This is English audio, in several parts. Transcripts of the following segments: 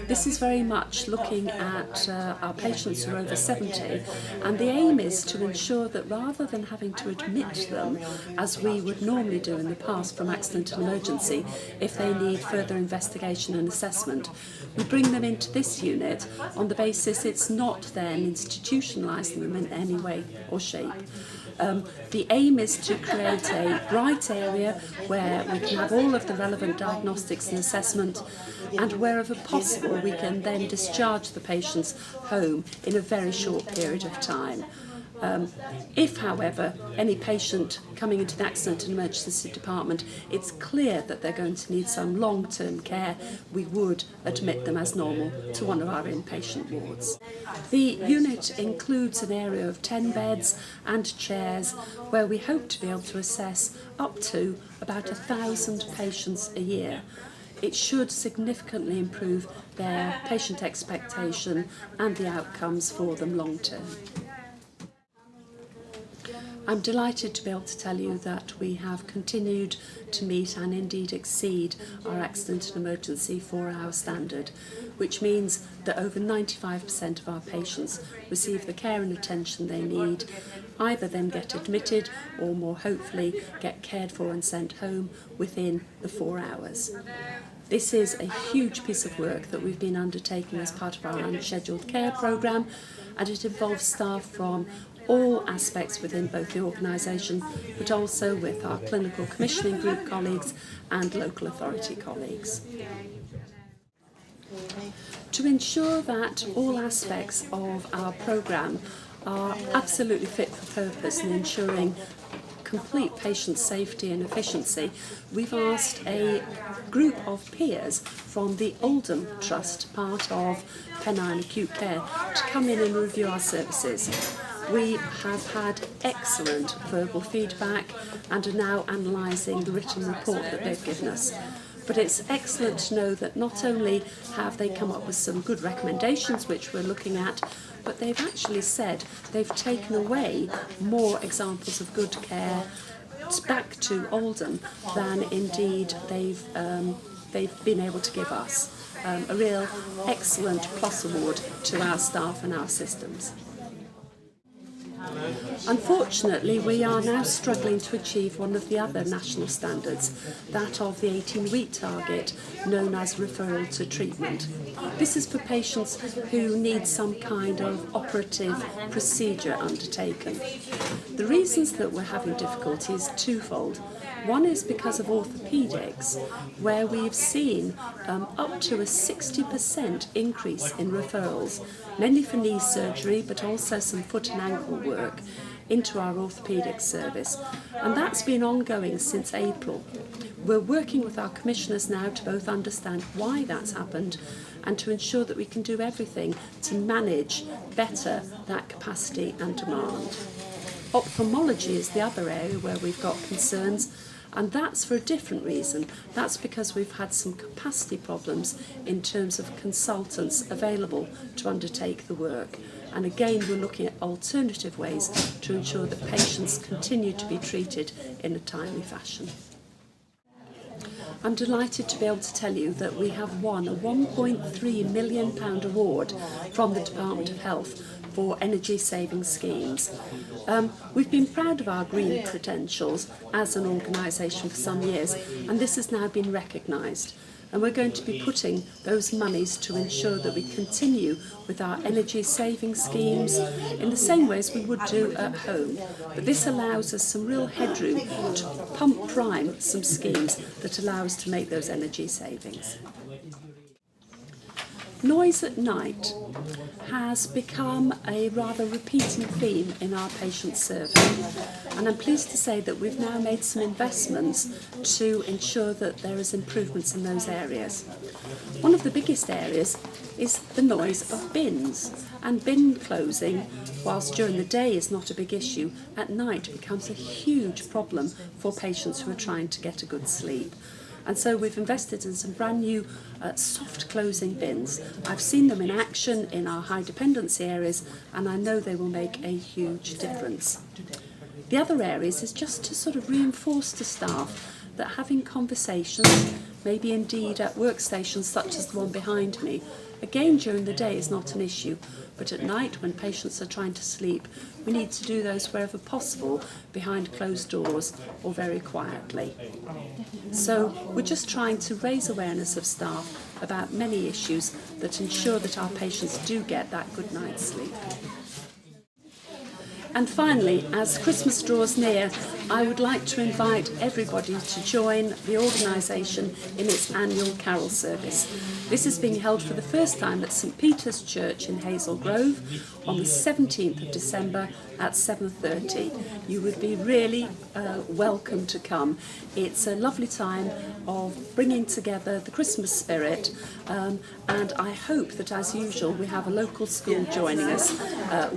This is very much looking at our patients who are over 70, and the aim is to ensure that rather than having to admit them, as we would normally do in the past from accident and emergency, if they need further investigation and assessment, we bring them into this unit on the basis it's not then institutionalising them in any way or shape. The aim is to create a bright area where we can have all of the relevant diagnostics and assessment, and wherever possible we can then discharge the patients home in a very short period of time. If, however, any patient coming into the accident and emergency department, it's clear that they're going to need some long-term care, we would admit them as normal to one of our inpatient wards. The unit includes an area of 10 beds and chairs where we hope to be able to assess up to about 1,000 patients a year. It should significantly improve their patient expectation and the outcomes for them long term. I'm delighted to be able to tell you that we have continued to meet and indeed exceed our accident and emergency 4-hour standard, which means that over 95% of our patients receive the care and attention they need, either then get admitted or more hopefully get cared for and sent home within the 4 hours. This is a huge piece of work that we've been undertaking as part of our unscheduled care programme, and it involves staff from all aspects within both the organisation, but also with our clinical commissioning group colleagues and local authority colleagues. To ensure that all aspects of our programme are absolutely fit for purpose and ensuring complete patient safety and efficiency, we've asked a group of peers from the Oldham Trust, part of Pennine Acute Care, to come in and review our services. We have had excellent verbal feedback and are now analysing the written report that they've given us. But it's excellent to know that not only have they come up with some good recommendations which we're looking at, but they've actually said they've taken away more examples of good care back to Oldham than indeed they've been able to give us. A real excellent plus award to our staff and our systems. Unfortunately, we are now struggling to achieve one of the other national standards, that of the 18-week target, known as referral to treatment. This is for patients who need some kind of operative procedure undertaken. The reasons that we're having difficulty is twofold. One is because of orthopaedics, where we've seen up to a 60% increase in referrals, mainly for knee surgery, but also some foot and ankle work, into our orthopaedic service. And that's been ongoing since April. We're working with our commissioners now to both understand why that's happened and to ensure that we can do everything to manage better that capacity and demand. Ophthalmology is the other area where we've got concerns, and that's for a different reason. That's because we've had some capacity problems in terms of consultants available to undertake the work. And again, we're looking at alternative ways to ensure that patients continue to be treated in a timely fashion. I'm delighted to be able to tell you that we have won a £1.3 million award from the Department of Health for energy saving schemes. We've been proud of our green credentials as an organisation for some years, and this has now been recognised. And we're going to be putting those monies to ensure that we continue with our energy saving schemes in the same way as we would do at home. But this allows us some real headroom to pump prime some schemes that allow us to make those energy savings. Noise at night has become a rather repeating theme in our patient survey, and I'm pleased to say that we've now made some investments to ensure that there is improvements in those areas. One of the biggest areas is the noise of bins, and bin closing, whilst during the day is not a big issue, at night becomes a huge problem for patients who are trying to get a good sleep. And so we've invested in some brand new soft closing bins. I've seen them in action in our high dependency areas, and I know they will make a huge difference. The other areas is just to sort of reinforce to staff that having conversations, maybe indeed at workstations such as the one behind me. Again, during the day is not an issue, but at night when patients are trying to sleep, we need to do those wherever possible, behind closed doors or very quietly. So we're just trying to raise awareness of staff about many issues that ensure that our patients do get that good night's sleep. And finally, as Christmas draws near, I would like to invite everybody to join the organisation in its annual carol service. This is being held for the first time at St Peter's Church in Hazel Grove on the 17th of December at 7:30. You would be really welcome to come. It's a lovely time of bringing together the Christmas spirit, and I hope that, as usual, we have a local school joining us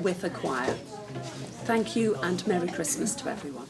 with a choir. Thank you and Merry Christmas to everyone.